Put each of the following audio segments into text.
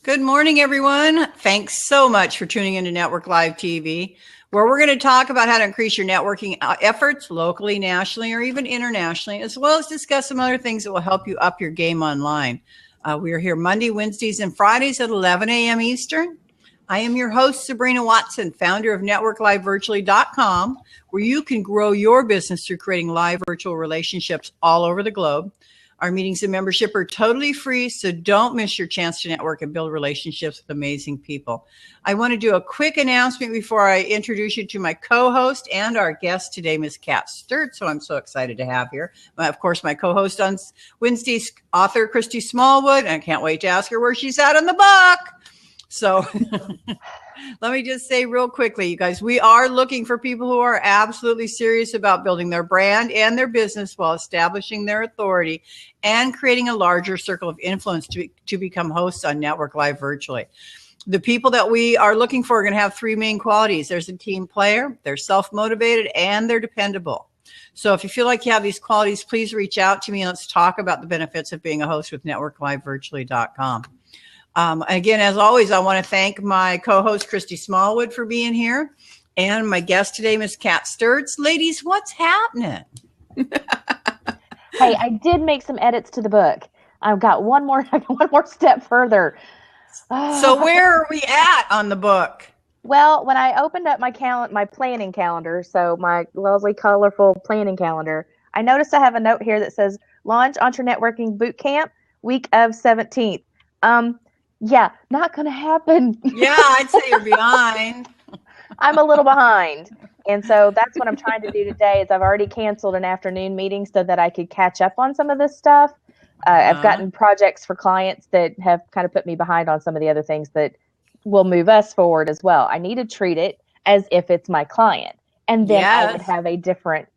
Good morning, everyone. Thanks so much for tuning into Network Live TV, where we're going to talk about how to increase your networking efforts locally, nationally, or even internationally, as well as discuss some other things that will help you up your game online. We are here Monday, Wednesdays, and Fridays at 11 a.m. Eastern. I am your host, Sabrina Watson, founder of NetworkLiveVirtually.com, where you can grow your business through creating live virtual relationships all over the globe. Our meetings and membership are totally free, so don't miss your chance to network and build relationships with amazing people. I want to do a quick announcement before I introduce you to my co-host and our guest today, Ms. Kat Sturtz, who I'm so excited to have here. Of course, my co-host on Wednesdays, author Christy Smallwood, and I can't wait to ask her where she's at in the book. So let me just say real quickly, you guys, we are looking for people who are absolutely serious about building their brand and their business while establishing their authority and creating a larger circle of influence to become hosts on Network Live Virtually. The people that we are looking for are going to have three main qualities. There's a team player, they're self-motivated, and they're dependable. So if you feel like you have these qualities, please reach out to me and let's talk about the benefits of being a host with NetworkLiveVirtually.com. Again, as always, I want to thank my co-host, Christy Smallwood, for being here, and my guest today, Ms. Kat Sturtz. Ladies, what's happening? Hey, I did make some edits to the book. I've got one more step further. So where are we at on the book? Well, when I opened up my planning calendar, so my lovely, colorful planning calendar, I noticed I have a note here that says, Launch Entre Networking Boot Camp, week of 17th. Yeah, not going to happen. Yeah, I'd say you're behind. I'm a little behind. And so that's what I'm trying to do today is I've already canceled an afternoon meeting so that I could catch up on some of this stuff. I've gotten projects for clients that have kind of put me behind on some of the other things that will move us forward as well. I need to treat it as if it's my client. And then I would have a different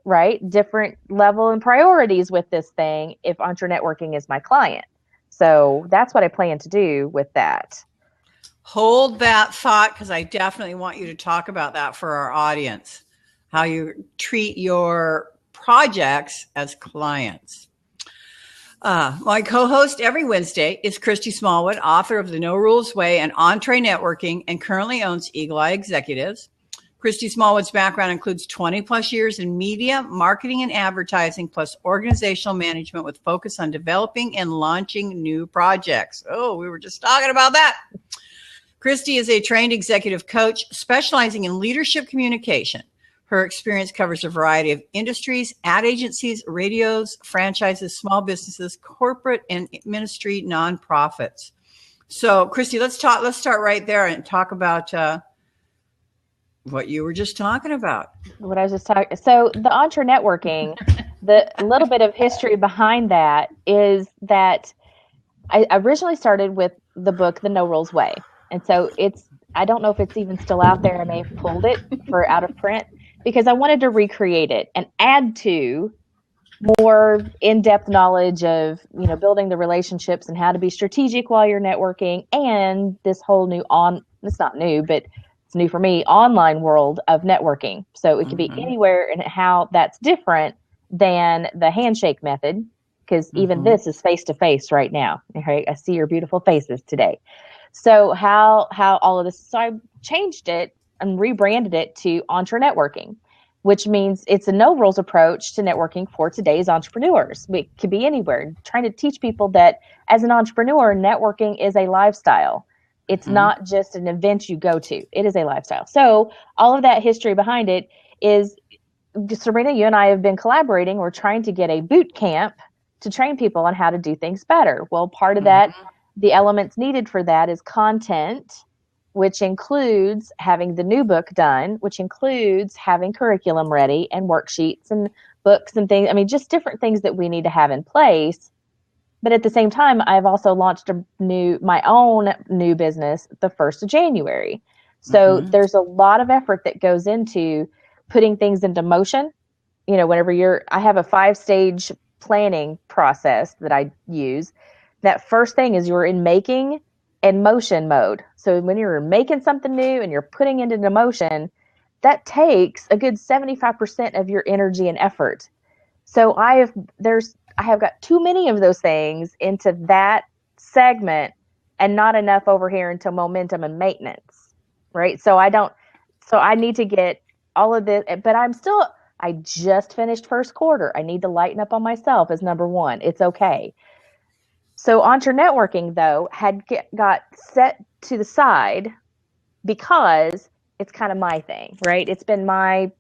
level and priorities with this thing if Entre Networking is my client. So that's what I plan to do with that. Hold that thought, because I definitely want you to talk about that for our audience, how you treat your projects as clients. My co-host every Wednesday is Christy Smallwood, author of The No Rules Way and Entre Networking, and currently owns Eagle Eye Executives. Christy Smallwood's background includes 20 plus years in media, marketing, and advertising, plus organizational management with focus on developing and launching new projects. Oh, we were just talking about that. Christy is a trained executive coach specializing in leadership communication. Her experience covers a variety of industries, ad agencies, radios, franchises, small businesses, corporate and ministry nonprofits. So, Christy, let's start right there and talk about what you were just talking about. What I was just talking. So the Entre Networking, the little bit of history behind that is that I originally started with the book, The No Rules Way. And so I don't know if it's even still out there. I may have pulled it for out of print because I wanted to recreate it and add to more in-depth knowledge of, building the relationships and how to be strategic while you're networking, and this whole new it's not new, but it's new for me, online world of networking. So it could be anywhere, and how that's different than the handshake method, because even this is face-to-face right now. Right? I see your beautiful faces today. So how all of this, so I changed it and rebranded it to Entre Networking, which means it's a no rules approach to networking for today's entrepreneurs. It could be anywhere. I'm trying to teach people that as an entrepreneur, networking is a lifestyle. It's not just an event you go to. It is a lifestyle. So all of that history behind it is, Serena, you and I have been collaborating. We're trying to get a boot camp to train people on how to do things better. Well, part of that, the elements needed for that is content, which includes having the new book done, which includes having curriculum ready and worksheets and books and things. I mean, just different things that we need to have in place. But at the same time, I've also launched my own new business the 1st of January. So there's a lot of effort that goes into putting things into motion. Whenever I have a 5-stage planning process that I use. That first thing is you're in making and motion mode. So when you're making something new and you're putting it into motion, that takes a good 75% of your energy and effort. So I have got too many of those things into that segment and not enough over here until momentum and maintenance, right? So I need to get all of this, but I just finished first quarter. I need to lighten up on myself as number one. It's okay. So Entre Networking, though, got set to the side because it's kind of my thing, right? It's been my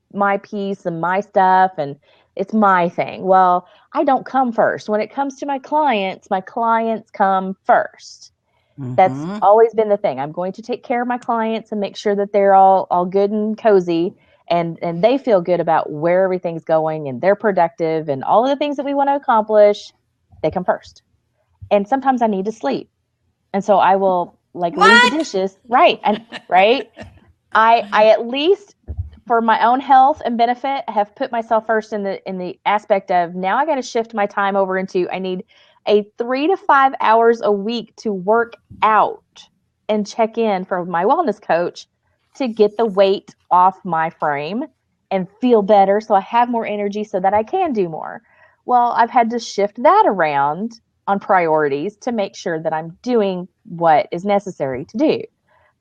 piece and my stuff, and it's my thing. Well, I don't come first. When it comes to my clients come first. Mm-hmm. That's always been the thing. I'm going to take care of my clients and make sure that they're all good and cozy, and they feel good about where everything's going, and they're productive, and all of the things that we want to accomplish, they come first. And sometimes I need to sleep. And so I will leave the dishes. Right. And right. I at least for my own health and benefit have put myself first in the aspect of now I got to shift my time over into I need a 3 to 5 hours a week to work out and check in for my wellness coach to get the weight off my frame and feel better so I have more energy so that I can do more. Well, I've had to shift that around on priorities to make sure that I'm doing what is necessary to do.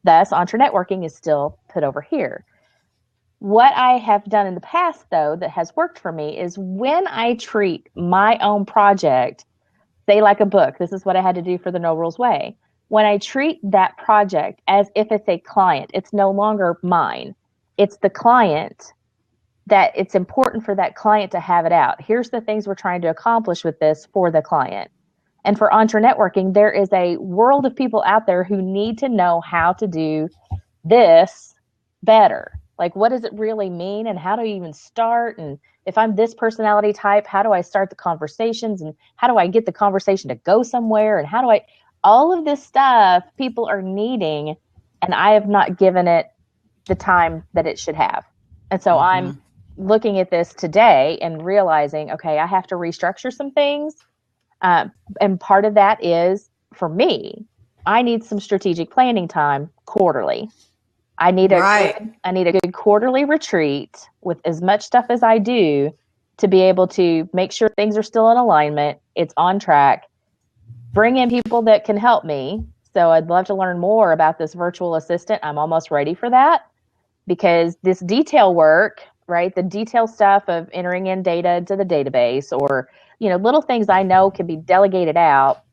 Thus, Entre Networking is still put over here. What I have done in the past, though, that has worked for me is when I treat my own project, say like a book, this is what I had to do for the No Rules Way. When I treat that project as if it's a client, it's no longer mine. It's the client, that it's important for that client to have it out. Here's the things we're trying to accomplish with this for the client. And for Entre Networking, there is a world of people out there who need to know how to do this better. Like, what does it really mean? And how do you even start? And if I'm this personality type, how do I start the conversations? And how do I get the conversation to go somewhere? And all of this stuff people are needing, and I have not given it the time that it should have. And so I'm looking at this today and realizing, okay, I have to restructure some things. And part of that is, for me, I need some strategic planning time quarterly. I need a good quarterly retreat with as much stuff as I do to be able to make sure things are still in alignment, it's on track, bring in people that can help me. So I'd love to learn more about this virtual assistant. I'm almost ready for that because this detail work, right, the detail stuff of entering in data into the database or little things I know can be delegated out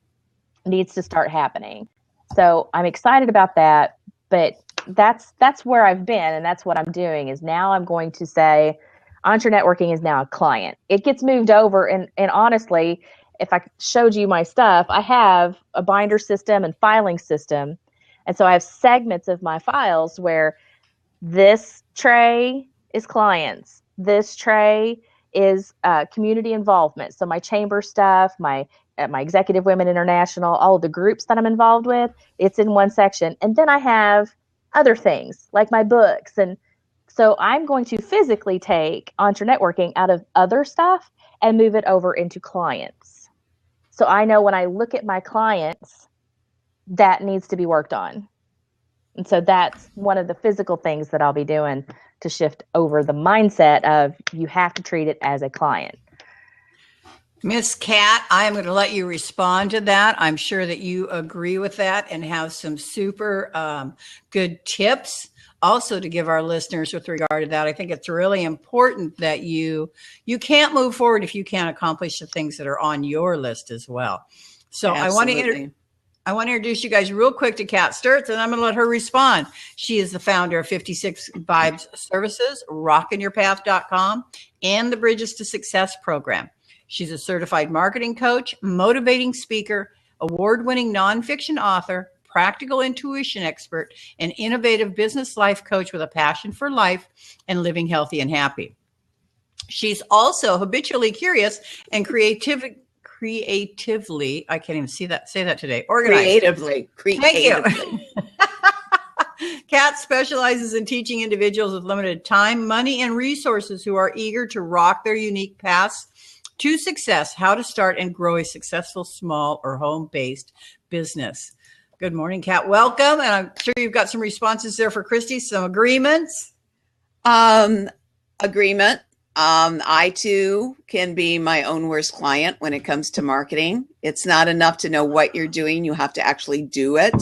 needs to start happening. So I'm excited about that, but that's where I've been, and that's what I'm doing is now I'm going to say Entre Networking is now a client. It gets moved over, and honestly, if I showed you my stuff, I have a binder system and filing system, and so I have segments of my files where this tray is clients, this tray is community involvement. So my chamber stuff, my Executive Women International, all of the groups that I'm involved with, it's in one section. And then I have other things like my books. And so I'm going to physically take Entre Networking out of other stuff and move it over into clients. So I know when I look at my clients, that needs to be worked on. And so that's one of the physical things that I'll be doing to shift over the mindset of you have to treat it as a client. Miss Kat, I'm going to let you respond to that. I'm sure that you agree with that and have some super good tips also to give our listeners with regard to that. I think it's really important that you can't move forward if you can't accomplish the things that are on your list as well. So Absolutely. I want to introduce you guys real quick to Kat Sturtz, and I'm going to let her respond. She is the founder of 56 Vibes Services, rockinyourpath.com, and the Bridges to Success program. She's a certified marketing coach, motivating speaker, award-winning nonfiction author, practical intuition expert, and innovative business life coach with a passion for life and living healthy and happy. She's also habitually curious and creatively, I can't even say that today. Organized. Creatively. Thank you. Kat specializes in teaching individuals with limited time, money, and resources who are eager to rock their unique paths to success, how to start and grow a successful small or home-based business. Good morning, Kat. Welcome. And I'm sure you've got some responses there for Christy, some agreements. Agreement. I too can be my own worst client when it comes to marketing. It's not enough to know what you're doing. You have to actually do it.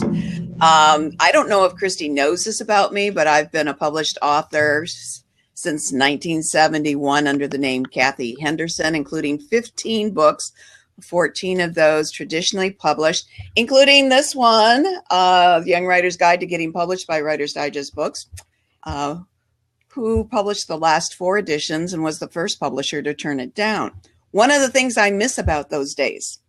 I don't know if Christy knows this about me, but I've been a published author since 1971 under the name Kathy Henderson, including 15 books, 14 of those traditionally published, including this one, The Young Writer's Guide to Getting Published by Writer's Digest Books, who published the last 4 editions and was the first publisher to turn it down. One of the things I miss about those days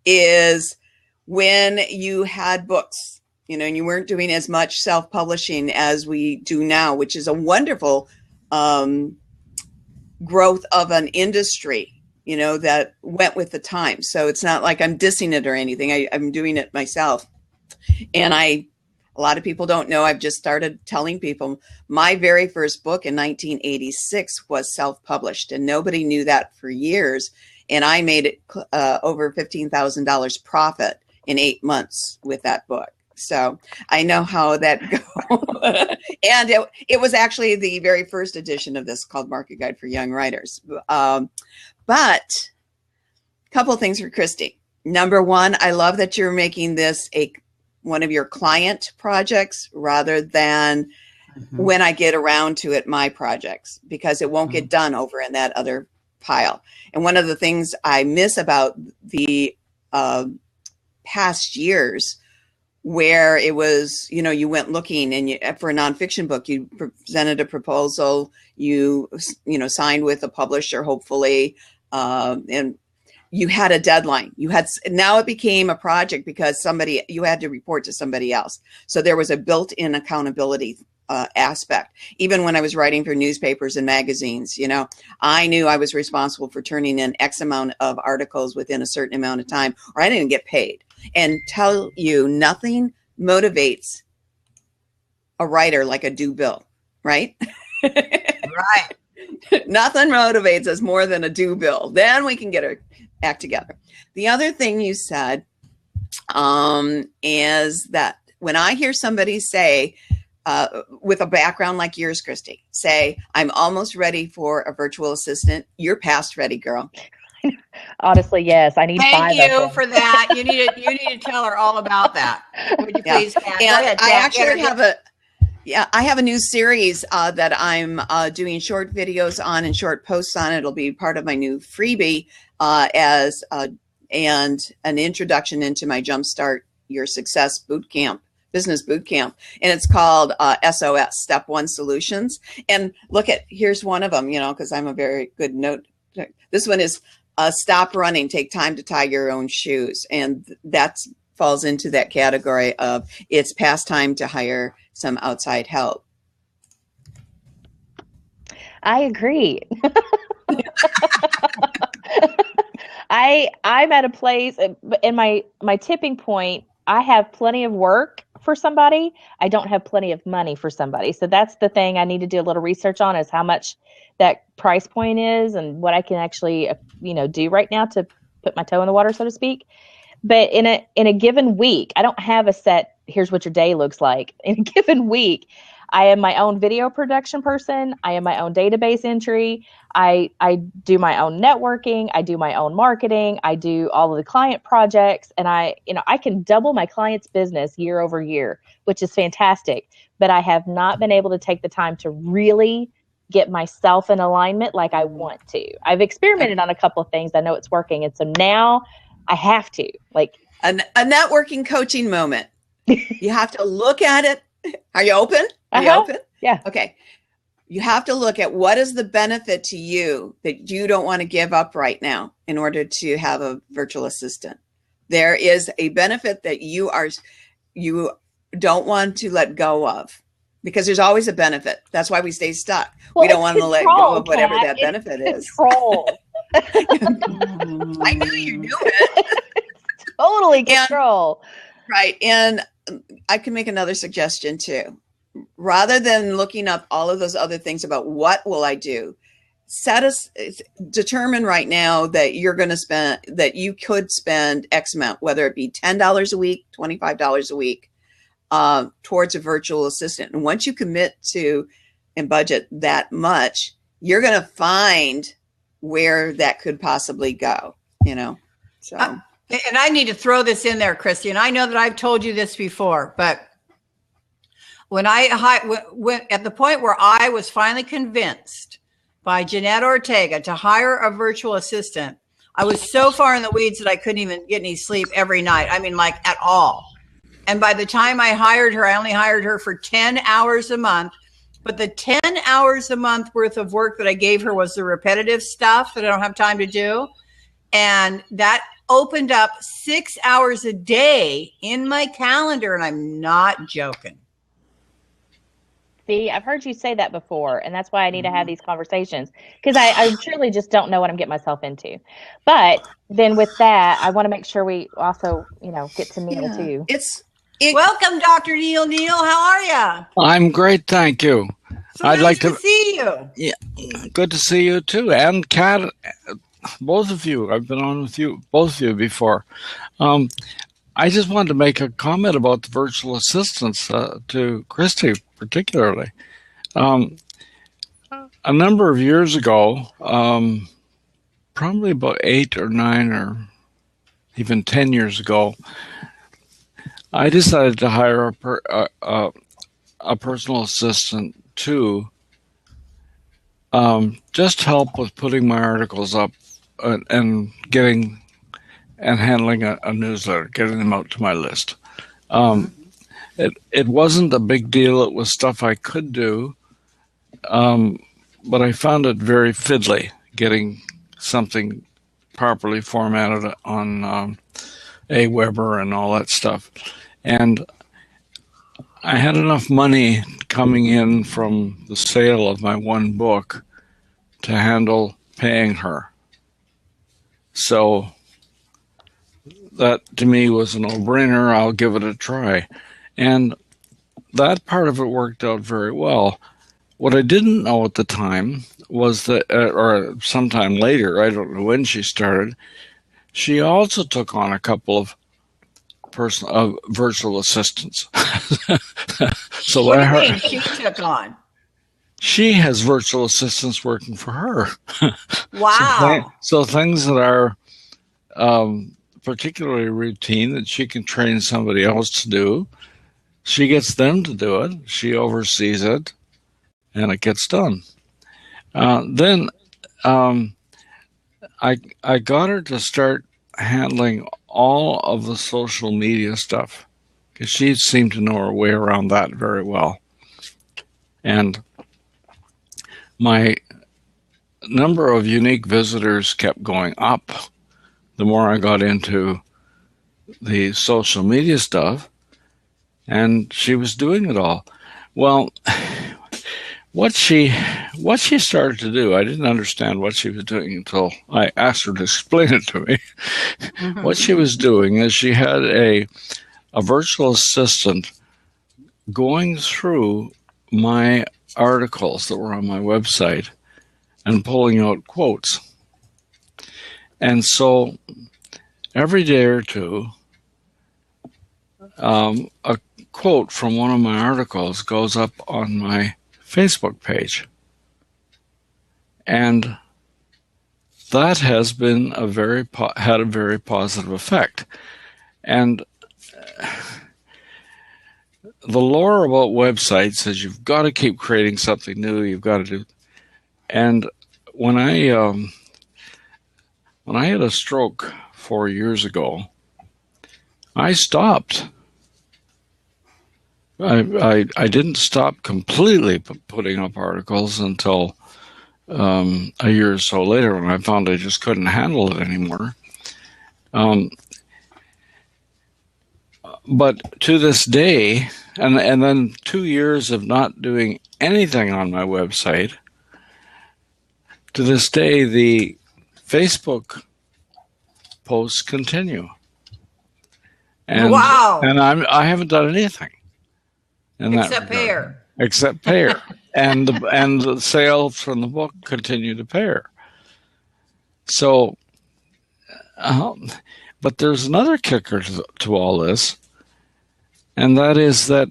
is when you had books, and you weren't doing as much self-publishing as we do now, which is a wonderful growth of an industry, that went with the time. So it's not like I'm dissing it or anything. I'm doing it myself. And a lot of people don't know, I've just started telling people my very first book in 1986 was self-published, and nobody knew that for years. And I made it over $15,000 profit in 8 months with that book. So I know how that goes. And it was actually the very first edition of this called Market Guide for Young Writers. But a couple of things for Christy. Number one, I love that you're making this one of your client projects rather than when I get around to it, my projects, because it won't get done over in that other pile. And one of the things I miss about the past years, where it was, you went looking and for a nonfiction book, you presented a proposal, you signed with a publisher, hopefully, and you had a deadline. Now it became a project because you had to report to somebody else. So there was a built-in accountability aspect. Even when I was writing for newspapers and magazines, I knew I was responsible for turning in X amount of articles within a certain amount of time, or I didn't get paid. And tell you, nothing motivates a writer like a due bill, right? Right. Nothing motivates us more than a due bill. Then we can get our act together. The other thing you said is that when I hear somebody say, with a background like yours, Christy, say, I'm almost ready for a virtual assistant, you're past ready, girl. Honestly, yes. I need 5 of them. Thank you for that. You need to tell her all about that. Would you please? Go ahead, I actually have a new series that I'm doing short videos on and short posts on. It'll be part of my new freebie and an introduction into my Jumpstart Your Success Bootcamp, business bootcamp. And it's called SOS, Step 1 Solutions. And here's one of them, because I'm a very good note. This one is stop running, take time to tie your own shoes. And that falls into that category of it's past time to hire some outside help. I agree. I'm at a place in my tipping point. I have plenty of work for somebody. I don't have plenty of money for somebody. So that's the thing I need to do a little research on, is how much that price point is and what I can actually, do right now to put my toe in the water, so to speak. But in a given week, I don't have a set, here's what your day looks like. In a given week, I am my own video production person. I am my own database entry. I do my own networking. I do my own marketing. I do all of the client projects, and I can double my client's business year over year, which is fantastic. But I have not been able to take the time to really get myself in alignment like I want to. I've experimented on a couple of things. I know it's working. And so now I have to, like, a networking coaching moment. You have to look at it. Are you open? Are you open? Yeah. Okay. You have to look at what is the benefit to you that you don't want to give up right now in order to have a virtual assistant. There is a benefit that you don't want to let go of, because there's always a benefit. That's why we stay stuck. Well, we don't want to let go of whatever Kat. that benefit is. Control. I knew you knew it. Totally control. Right. And I can make another suggestion too. Rather than looking up all of those other things about what will I do, determine right now that you could spend X amount, whether it be $10 a week, $25 a week, towards a virtual assistant. And once you commit to and budget that much, you're going to find where that could possibly go, so. And I need to throw this in there, Christy, and I know that I've told you this before, but when went at the point where I was finally convinced by Jeanette Ortega to hire a virtual assistant, I was so far in the weeds that I couldn't even get any sleep every night. I mean, like at all. And by the time I hired her, I only hired her for 10 hours a month. But the 10 hours a month worth of work that I gave her was the repetitive stuff that I don't have time to do. And that opened up 6 hours a day in my calendar. And I'm not joking. See, I've heard you say that before, and that's why I need to have these conversations, because I truly just don't know what I'm getting myself into. But then with that, I want to make sure we also, get to Neil too. Welcome, Dr. Neil. Neil, how are you? I'm great, thank you. So I'd like to see you. Yeah, good to see you too, and Kat, both of you. I've been on with you, both of you before. I just wanted to make a comment about the virtual assistants to Christy, particularly. A number of years ago, probably about 8 or 9 or even 10 years ago, I decided to hire a personal assistant to just help with putting my articles up and getting and handling a newsletter, getting them out to my list. It wasn't a big deal. It was stuff I could do, but I found it very fiddly getting something properly formatted on Aweber and all that stuff. And I had enough money coming in from the sale of my one book to handle paying her. So that to me was a no-brainer. I'll give it a try. And that part of it worked out very well. What I didn't know at the time was that, or sometime later, I don't know when she started, she also took on a couple of virtual assistants. So what do you mean she took on? She has virtual assistants working for her. Wow. So things that are particularly routine that she can train somebody else to do, she gets them to do it. She oversees it, and it gets done. Then I got her to start handling all of the social media stuff because she seemed to know her way around that very well. And my number of unique visitors kept going up the more I got into the social media stuff, and she was doing it all. Well, what she started to do, I didn't understand what she was doing until I asked her to explain it to me. Mm-hmm. What she was doing is she had a virtual assistant going through my articles that were on my website and pulling out quotes. And so every day or two, a quote from one of my articles goes up on my Facebook page. And that has been had a very positive effect. And the lore about websites is you've got to keep creating something new. You've got to do. And when I had a stroke 4 years ago, I stopped. I didn't stop completely putting up articles until a year or so later when I found I just couldn't handle it anymore. But to this day, and then 2 years of not doing anything on my website, to this day, the Facebook posts continue. And, wow! And I haven't done anything. Except pay her. Except pay her. and the sales from the book continue to pay her. So, but there's another kicker to all this, and that is that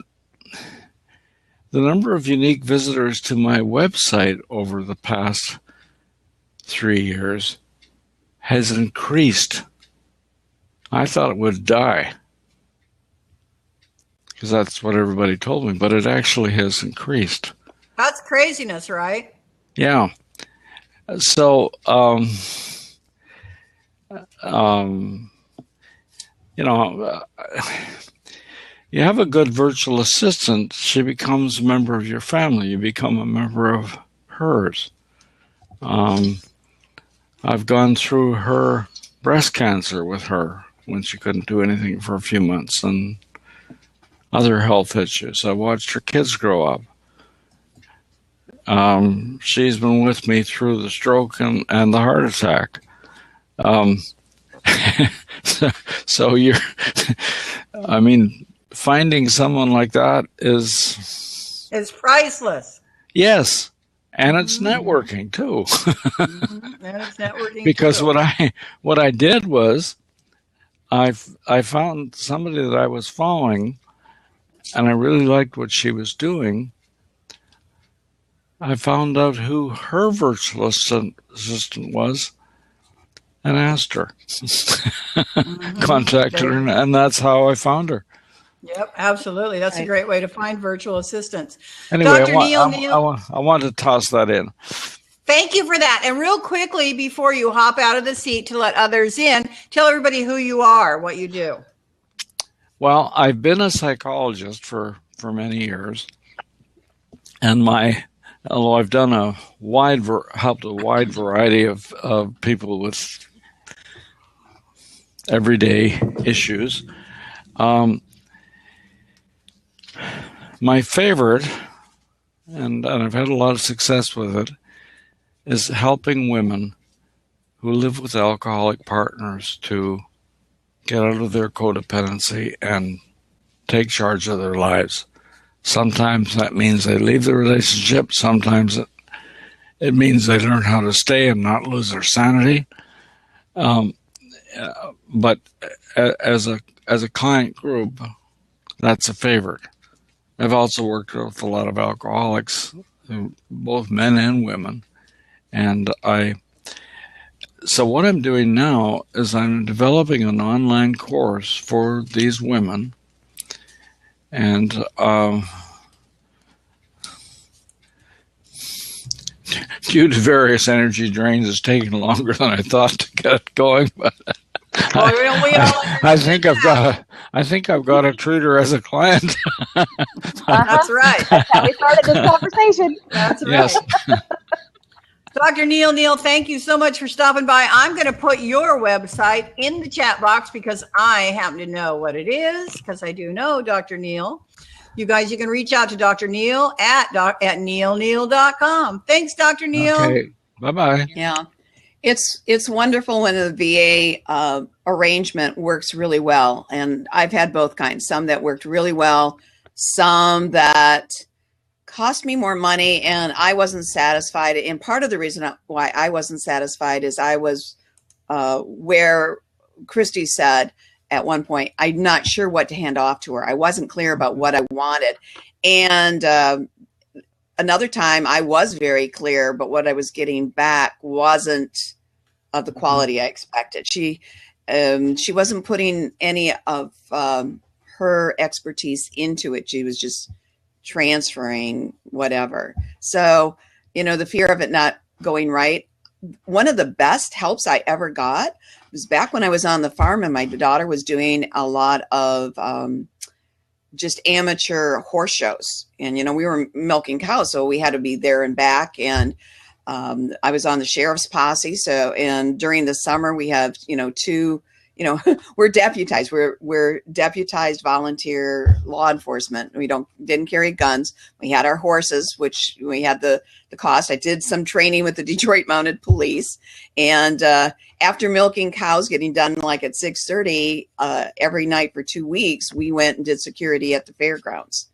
the number of unique visitors to my website over the past 3 years has increased. I thought it would die because that's what everybody told me, but it actually has increased. That's craziness, right? Yeah. So, you know, you have a good virtual assistant, she becomes a member of your family. You become a member of hers. I've gone through her breast cancer with her when she couldn't do anything for a few months, and other health issues. I watched her kids grow up. She's been with me through the stroke and the heart attack. So you're, I mean, finding someone like that is... It's priceless. Yes. And it's networking too. And it's networking because too. what I did was I found somebody that I was following, and I really liked what she was doing. I found out who her virtual assistant was and asked her. Contacted her, and that's how I found her. Yep, absolutely. That's a great way to find virtual assistants. Anyway, Dr. Neil, I want to toss that in. thank you for that. And real quickly, before you hop out of the seat to let others in, tell everybody who you are, what you do. Well, I've been a psychologist for many years, and although I've done helped a wide variety of people with everyday issues. My favorite, and I've had a lot of success with it, is helping women who live with alcoholic partners to get out of their codependency and take charge of their lives. Sometimes that means they leave the relationship. Sometimes it means they learn how to stay and not lose their sanity. But as a client group, that's a favorite. I've also worked with a lot of alcoholics, both men and women. And so what I'm doing now is I'm developing an online course for these women. And due to various energy drains, it's taking longer than I thought to get it going. But I think I've got to treat her as a client. That's right. That's how we started this conversation. That's right. Yes. Dr. Neil, thank you so much for stopping by. I'm going to put your website in the chat box because I happen to know what it is, because I do know Dr. Neil. You guys, you can reach out to Dr. Neil at neilneal.com. Thanks, Dr. Neil. Okay. Bye-bye. Yeah. It's wonderful when the VA arrangement works really well. And I've had both kinds, some that worked really well, some that cost me more money and I wasn't satisfied. And part of the reason why I wasn't satisfied is I was where Christy said at one point, I'm not sure what to hand off to her. I wasn't clear about what I wanted. And another time I was very clear, but what I was getting back wasn't of the quality I expected. She wasn't putting any of her expertise into it. She was just transferring whatever. So, the fear of it not going right. One of the best helps I ever got was back when I was on the farm and my daughter was doing a lot of just amateur horse shows. And, we were milking cows, so we had to be there and back. And I was on the sheriff's posse. So, and during the summer we have, two, we're deputized. We're deputized volunteer law enforcement. We didn't carry guns. We had our horses, which we had the cost. I did some training with the Detroit Mounted Police. And after milking cows, getting done like at 6:30 every night for 2 weeks, we went and did security at the fairgrounds.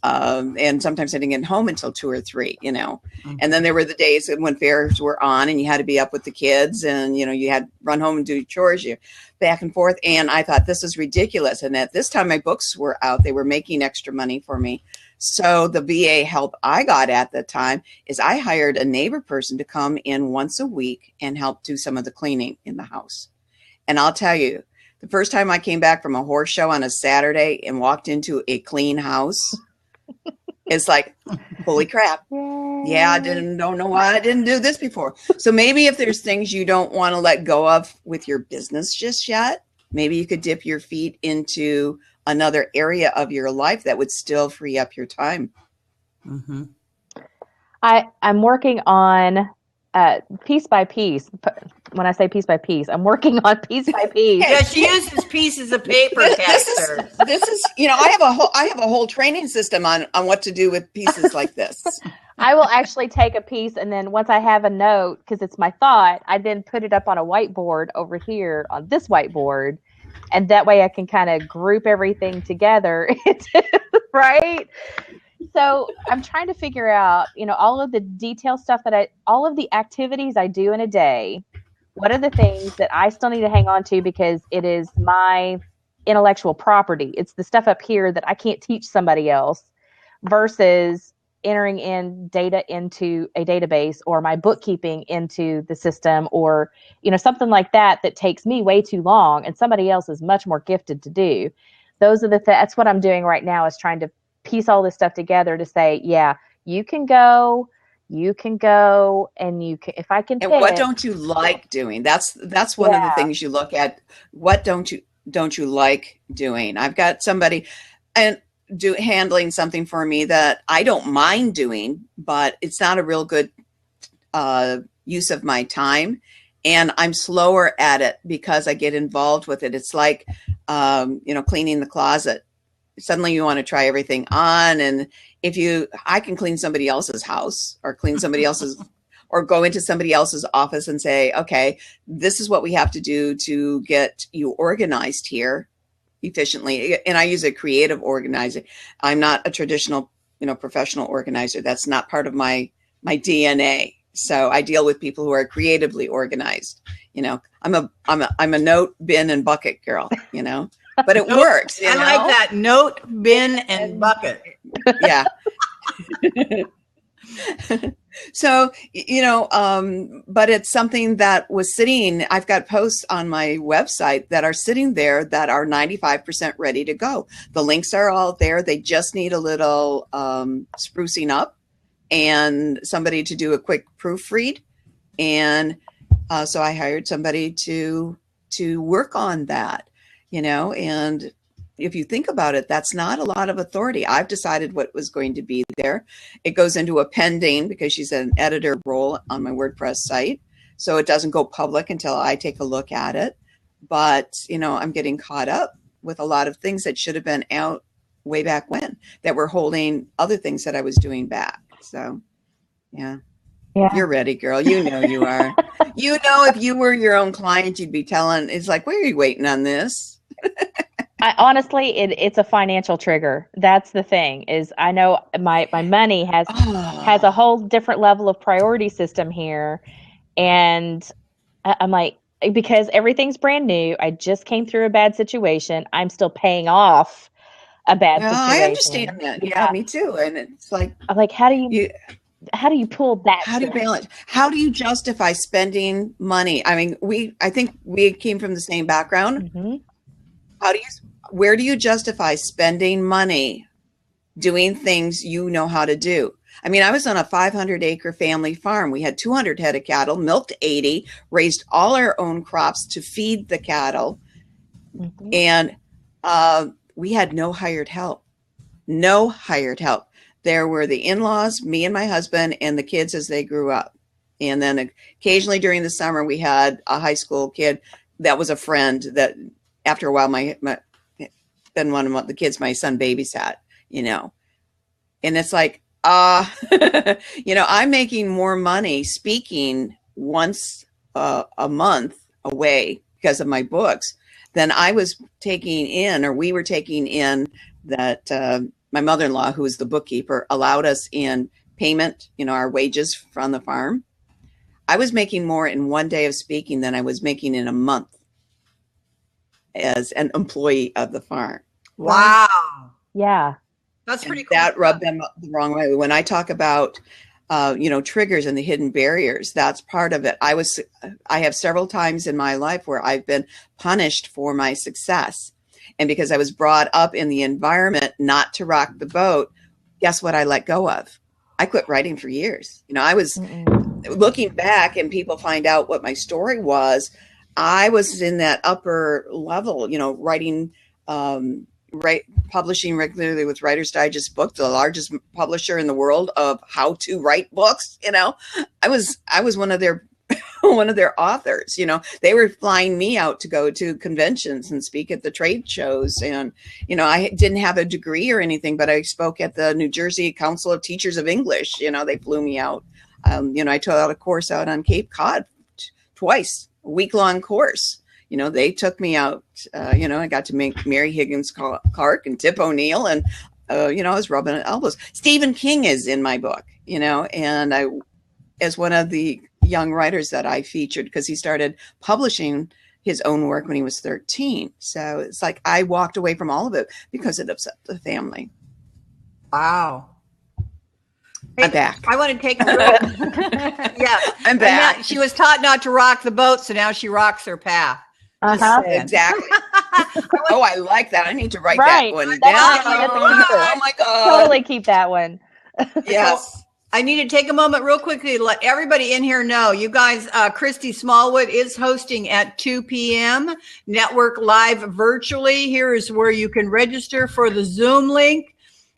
And sometimes I didn't get home until 2 or 3, Mm-hmm. And then there were the days when fairs were on and you had to be up with the kids and, you had to run home and do chores, you back and forth. And I thought this is ridiculous. And at this time, my books were out. They were making extra money for me. So the VA help I got at the time is I hired a neighbor person to come in once a week and help do some of the cleaning in the house. And I'll tell you, the first time I came back from a horse show on a Saturday and walked into a clean house, it's like, holy crap. Yeah, I don't know why I didn't do this before. So maybe if there's things you don't want to let go of with your business just yet, maybe you could dip your feet into another area of your life that would still free up your time. Mm-hmm. I'm working on piece by piece. When I say piece by piece, I'm working on piece by piece. Yeah, she uses pieces of paper. This is I have a whole training system on what to do with pieces like this. I will actually take a piece, and then once I have a note, because it's my thought, I then put it up on a whiteboard over here on this whiteboard, and that way I can kind of group everything together, right? So I'm trying to figure out, all of the detail stuff all of the activities I do in a day. What are the things that I still need to hang on to because it is my intellectual property? It's the stuff up here that I can't teach somebody else versus entering in data into a database or my bookkeeping into the system or, something like that takes me way too long and somebody else is much more gifted to do. That's what I'm doing right now is trying to piece all this stuff together to say, yeah, you can go, and you can, if I can. And what don't you like doing? That's one of the things you look at. What don't you like doing? I've got somebody and handling something for me that I don't mind doing, but it's not a real good use of my time. And I'm slower at it because I get involved with it. It's like, cleaning the closet. Suddenly you want to try everything on. And I can clean somebody else's house or clean somebody else's, or go into somebody else's office and say, okay, this is what we have to do to get you organized here efficiently. And I use a creative organizer. I'm not a traditional, professional organizer. That's not part of my DNA. So I deal with people who are creatively organized. I'm a note, bin, and bucket girl, but it works. I like that. Note, bin, and bucket. Yeah. So, but it's something that was sitting, I've got posts on my website that are sitting there that are 95% ready to go. The links are all there. They just need a little sprucing up and somebody to do a quick proofread. And so I hired somebody to work on that, and if you think about it, that's not a lot of authority. I've decided what was going to be there. It goes into a pending because she's an editor role on my WordPress site. So it doesn't go public until I take a look at it. But, I'm getting caught up with a lot of things that should have been out way back when that were holding other things that I was doing back. So, yeah. You're ready, girl. You know you are. If you were your own client, you'd be telling, it's like, why are you waiting on this? Honestly, it's a financial trigger. That's the thing is I know my money has a whole different level of priority system here. And I'm like, because everything's brand new. I just came through a bad situation. I'm still paying off a bad situation. I understand that. Yeah, me too. And it's like, I'm like, how do you pull that? How do you balance? How do you justify spending money? I mean, I think we came from the same background. Mm-hmm. Where do you justify spending money doing things you know how to do? I mean, I was on a 500-acre family farm. We had 200 head of cattle, milked 80, raised all our own crops to feed the cattle. Mm-hmm. And we had no hired help. No hired help. There were the in-laws, me and my husband, and the kids as they grew up. And then occasionally during the summer, we had a high school kid that was a friend that after a while, then one of the kids my son babysat, and it's like, I'm making more money speaking once a month away because of my books than I was taking in, or we were taking in that my mother-in-law, who was the bookkeeper, allowed us in payment, our wages from the farm. I was making more in one day of speaking than I was making in a month as an employee of the farm. Wow. Yeah. That's And pretty cool. that rubbed them the wrong way. When I talk about, triggers and the hidden barriers, that's part of it. I have several times in my life where I've been punished for my success. And because I was brought up in the environment not to rock the boat, guess what I let go of? I quit writing for years. I was looking back and people find out what my story was. I was in that upper level, writing, publishing regularly with Writer's Digest book, the largest publisher in the world of how to write books. I was one of their authors. They were flying me out to go to conventions and speak at the trade shows. And, I didn't have a degree or anything, but I spoke at the New Jersey Council of Teachers of English. They flew me out. I taught a course out on Cape Cod twice, a week-long course. They took me out, I got to meet Mary Higgins Clark and Tip O'Neill, and, I was rubbing elbows. Stephen King is in my book, and I, as one of the young writers that I featured, because he started publishing his own work when he was 13. So it's like I walked away from all of it because it upset the family. Wow. I'm back. I want to take a real, yeah. I'm back. She was taught not to rock the boat, so now she rocks her path. Uh-huh. Exactly. Oh, I like that. I need to write Right. that one That's down. right. Oh my God. Totally keep that one. Yes. I need to take a moment real quickly to let everybody in here know. You guys, Christy Smallwood is hosting at 2 p.m. Network Live virtually. Here is where you can register for the Zoom link.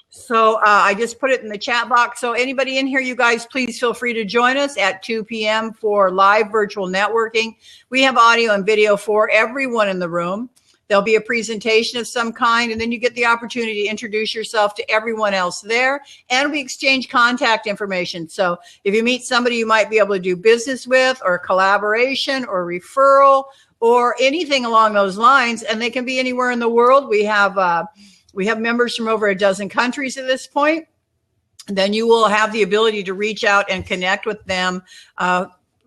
So I just put it in the chat box. So anybody in here, you guys, please feel free to join us at 2 p.m. for live virtual networking. We have audio and video for everyone in the room. There'll be a presentation of some kind, and then you get the opportunity to introduce yourself to everyone else there, and we exchange contact information. So if you meet somebody you might be able to do business with, or collaboration, or referral, or anything along those lines, and they can be anywhere in the world. We have members from over a dozen countries at this point. Then you will have the ability to reach out and connect with them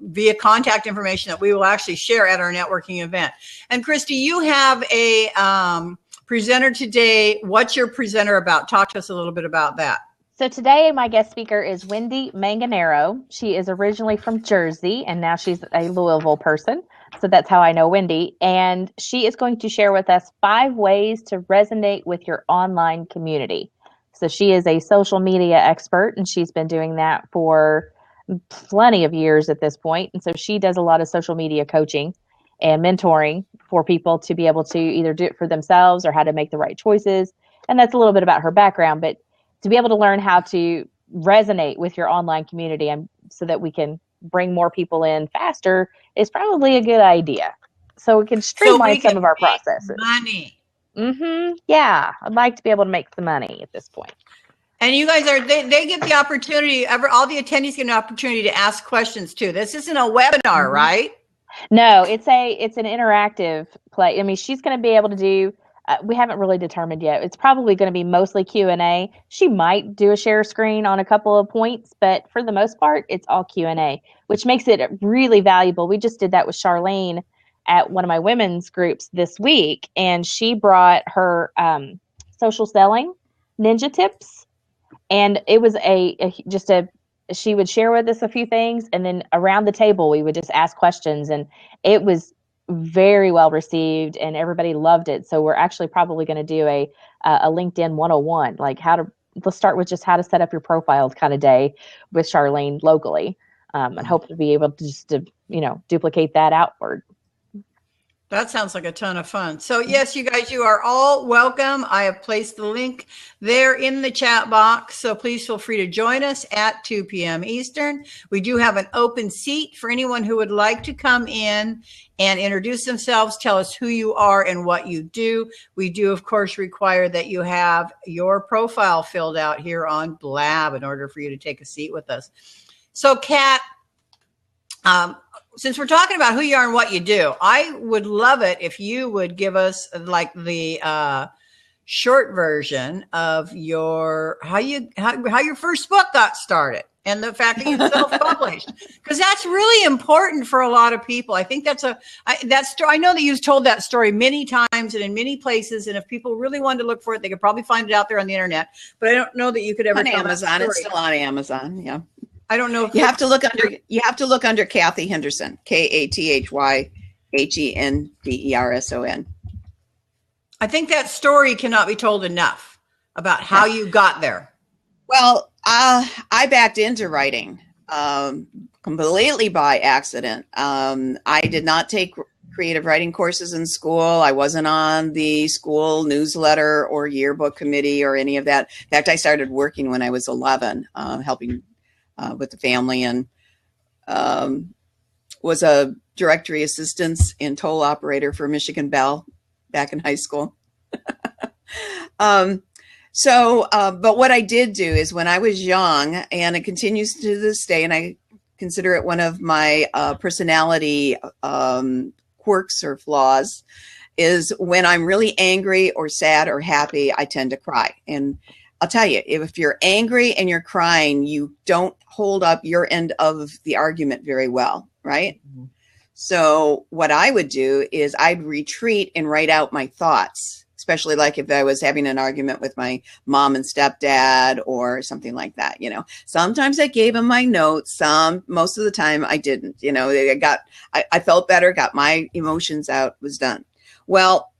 via contact information that we will actually share at our networking event. And Christy, you have a presenter today. What's your presenter about? Talk to us a little bit about that. So today my guest speaker is Wendy Manganaro. She is originally from Jersey, and now she's a Louisville person. So that's how I know Wendy. And she is going to share with us 5 ways to resonate with your online community. So she is a social media expert, and she's been doing that for plenty of years at this point. And so she does a lot of social media coaching and mentoring for people to be able to either do it for themselves or how to make the right choices. And that's a little bit about her background, but to be able to learn how to resonate with your online community and so that we can bring more people in faster is probably a good idea. So we can streamline some of our processes. Money. Yeah. I'd like to be able to make some money at this point. And you guys they get the opportunity, all the attendees get an opportunity to ask questions too. This isn't a webinar, right? No, it's an interactive play. I mean, she's going to be able to do, we haven't really determined yet. It's probably going to be mostly Q&A. She might do a share screen on a couple of points, but for the most part, it's all Q&A, which makes it really valuable. We just did that with Charlene at one of my women's groups this week, and she brought her social selling ninja tips. And it was she would share with us a few things, and then around the table, we would just ask questions, and it was very well received and everybody loved it. So we're actually probably going to do a LinkedIn 101, like let's start with just how to set up your profile kind of day with Charlene locally, and hope to be able to just duplicate that outward. That sounds like a ton of fun. So yes, you guys, you are all welcome. I have placed the link there in the chat box. So please feel free to join us at 2 p.m. Eastern. We do have an open seat for anyone who would like to come in and introduce themselves, tell us who you are and what you do. We do, of course, require that you have your profile filled out here on Blab in order for you to take a seat with us. So Kat, since we're talking about who you are and what you do, I would love it if you would give us like the short version of how your first book got started and the fact that you self-published, because that's really important for a lot of people. I think I know that you've told that story many times and in many places, and if people really wanted to look for it, they could probably find it out there on the internet. But I don't know that you could ever On tell Amazon. It's still on Amazon. Yeah. I don't know if You have to look under Kathy Henderson, KathyHenderson. I think that story cannot be told enough about how you got there. Well, I backed into writing completely by accident. I did not take creative writing courses in school. I wasn't on the school newsletter or yearbook committee or any of that. In fact, I started working when I was 11, helping with the family, and was a directory assistant and toll operator for Michigan Bell back in high school. But what I did do is when I was young, and it continues to this day, and I consider it one of my personality quirks or flaws, is when I'm really angry or sad or happy, I tend to cry. And I'll tell you, if you're angry and you're crying, you don't hold up your end of the argument very well, right? Mm-hmm. So what I would do is I'd retreat and write out my thoughts, especially like if I was having an argument with my mom and stepdad or something like that. Sometimes I gave them my notes. Most of the time I didn't. I felt better, got my emotions out, was done. Well,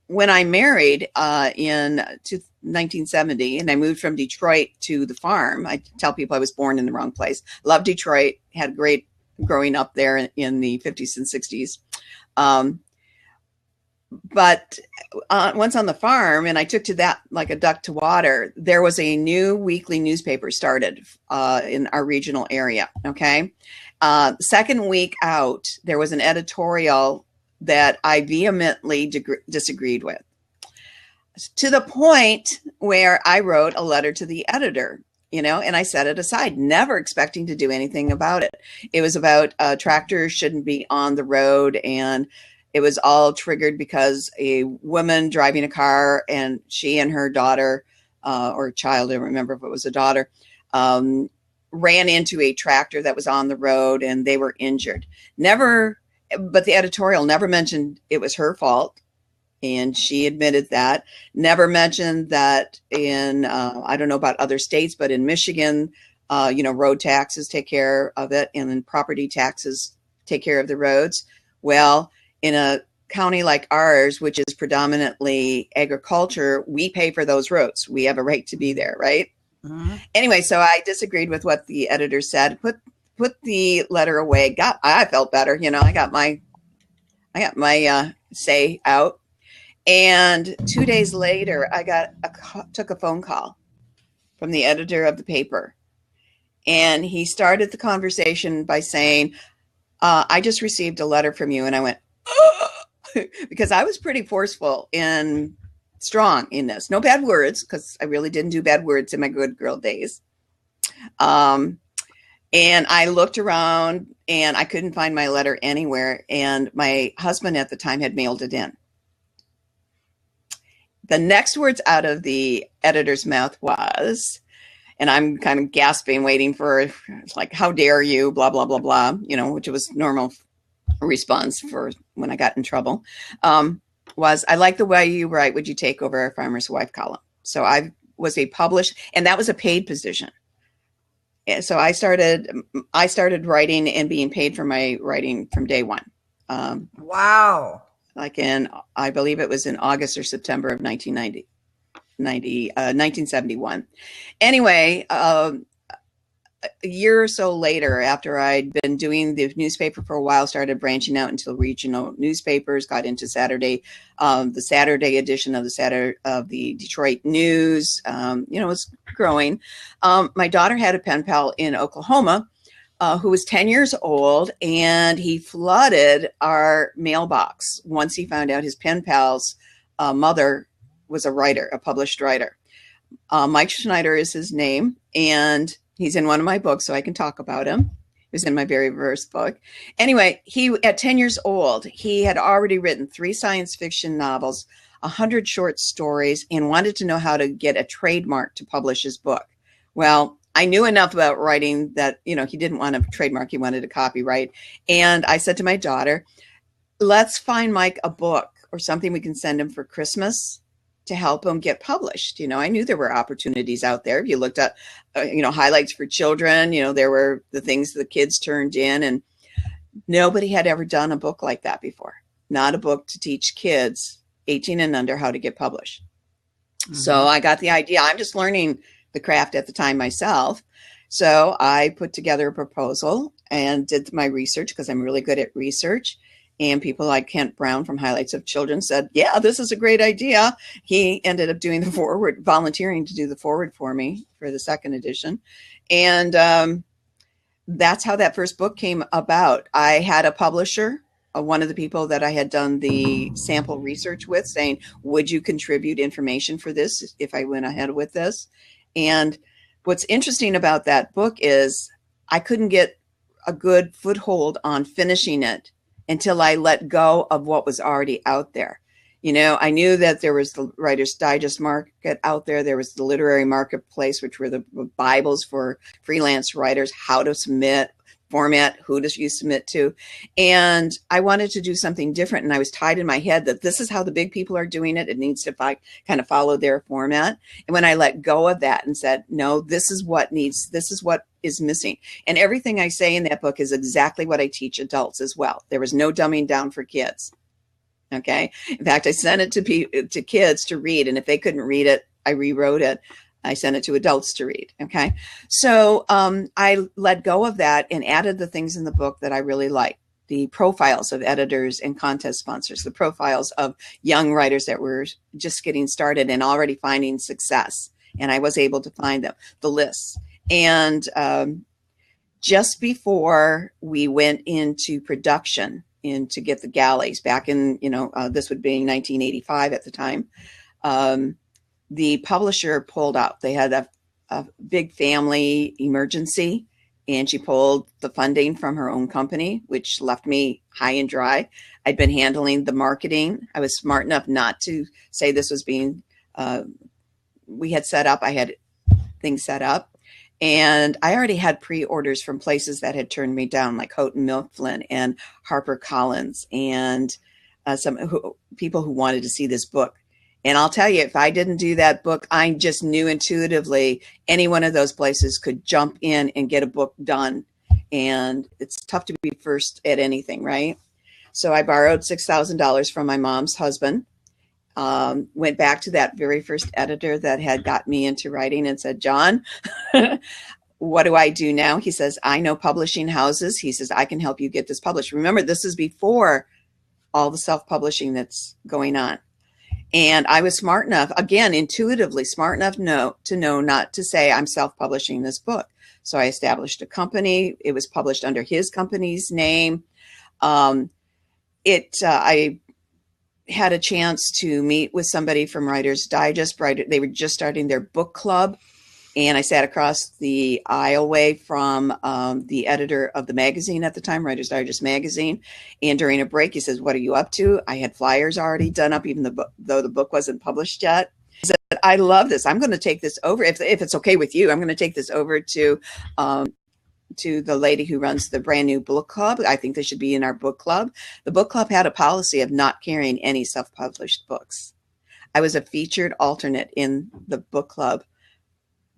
when I married in 1970 and I moved from Detroit to the farm, I tell people I was born in the wrong place. Loved Detroit, had great growing up there in the 50s and 60s. But once on the farm, and I took to that like a duck to water, there was a new weekly newspaper started in our regional area. Okay. Second week out, there was an editorial that I vehemently disagreed with, to the point where I wrote a letter to the editor, and I set it aside, never expecting to do anything about it. It was about tractors shouldn't be on the road, and it was all triggered because a woman driving a car, and she and her daughter or child, I don't remember if it was a daughter, ran into a tractor that was on the road, and they were injured. But the editorial never mentioned it was her fault. And she admitted that. Never mentioned that in, I don't know about other states, but in Michigan, road taxes take care of it, and then property taxes take care of the roads. Well, in a county like ours, which is predominantly agriculture, we pay for those roads. We have a right to be there, right? Mm-hmm. Anyway, so I disagreed with what the editor said, put the letter away. I felt better. I got my say out. And 2 days later, I took a phone call from the editor of the paper. And he started the conversation by saying, I just received a letter from you. And I went, oh! Because I was pretty forceful and strong in this. No bad words, because I really didn't do bad words in my good girl days. And I looked around and I couldn't find my letter anywhere. And my husband at the time had mailed it in. The next words out of the editor's mouth was, and I'm kind of gasping, waiting for like, how dare you, blah, blah, blah, blah, which was normal response for when I got in trouble, was, I like the way you write. Would you take over our Farmer's Wife column? So I was a published, and that was a paid position. So I started writing and being paid for my writing from day one. Wow. Like I believe it was in August or September of 1971. Anyway, a year or so later, after I'd been doing the newspaper for a while, started branching out into regional newspapers, got into the Saturday edition of the Detroit News. It was growing. My daughter had a pen pal in Oklahoma who was 10 years old, and he flooded our mailbox once he found out his pen pal's mother was a writer, a published writer. Mike Schneider is his name, and he's in one of my books, so I can talk about him. He was in my very first book. Anyway, at 10 years old, he had already written 3 science fiction novels, 100 short stories and wanted to know how to get a trademark to publish his book. Well, I knew enough about writing that, he didn't want a trademark. He wanted a copyright. And I said to my daughter, let's find Mike a book or something we can send him for Christmas to help him get published. I knew there were opportunities out there. If you looked at, highlights for children, there were the things the kids turned in, and nobody had ever done a book like that before. Not a book to teach kids 18 and under how to get published. Mm-hmm. So I got the idea. I'm just learning the craft at the time myself. So I put together a proposal and did my research, because I'm really good at research. And people like Kent Brown from Highlights of Children said, yeah, this is a great idea. He ended up doing the forward, volunteering to do the forward for me for the second edition. And that's how that first book came about. I had a publisher, one of the people that I had done the sample research with, saying, would you contribute information for this if I went ahead with this? And what's interesting about that book is I couldn't get a good foothold on finishing it until I let go of what was already out there. I knew that there was the Writer's Digest market out there. There was the literary marketplace, which were the Bibles for freelance writers, how to submit, format, who do you submit to. And I wanted to do something different. And I was tied in my head that this is how the big people are doing it. It needs to kind of follow their format. And when I let go of that and said, no, this is what is missing. And everything I say in that book is exactly what I teach adults as well. There was no dumbing down for kids. Okay. In fact, I sent it to kids to read. And if they couldn't read it, I rewrote it. I sent it to adults to read. Okay. So I let go of that and added the things in the book that I really liked. The profiles of editors and contest sponsors, the profiles of young writers that were just getting started and already finding success. And I was able to find them, the lists. And just before we went into production and to get the galleys back in, this would be 1985 at the time, the publisher pulled out. They had a big family emergency, and she pulled the funding from her own company, which left me high and dry. I'd been handling the marketing. I was smart enough not to say this was being, we had set up, I had things set up. And I already had pre-orders from places that had turned me down, like Houghton Mifflin and HarperCollins, and people who wanted to see this book. And I'll tell you, if I didn't do that book, I just knew intuitively any one of those places could jump in and get a book done. And it's tough to be first at anything, right? So I borrowed $6,000 from my mom's husband. Went back to that very first editor that had got me into writing and said, John, what do I do now? He says, I know publishing houses. He says, I can help you get this published. Remember, this is before all the self-publishing that's going on. And I was smart enough, again, intuitively smart enough to know not to say I'm self-publishing this book. So I established a company. It was published under his company's name. I had a chance to meet with somebody from Writer's Digest. They were just starting their book club. And I sat across the aisleway from the editor of the magazine at the time, Writer's Digest magazine. And during a break, he says, what are you up to? I had flyers already done up, even though the book wasn't published yet. He said, I love this. I'm going to take this over. If it's okay with you, I'm going to take this over to the lady who runs the brand new book club. I think they should be in our book club. The book club had a policy of not carrying any self-published books. I was a featured alternate in the book club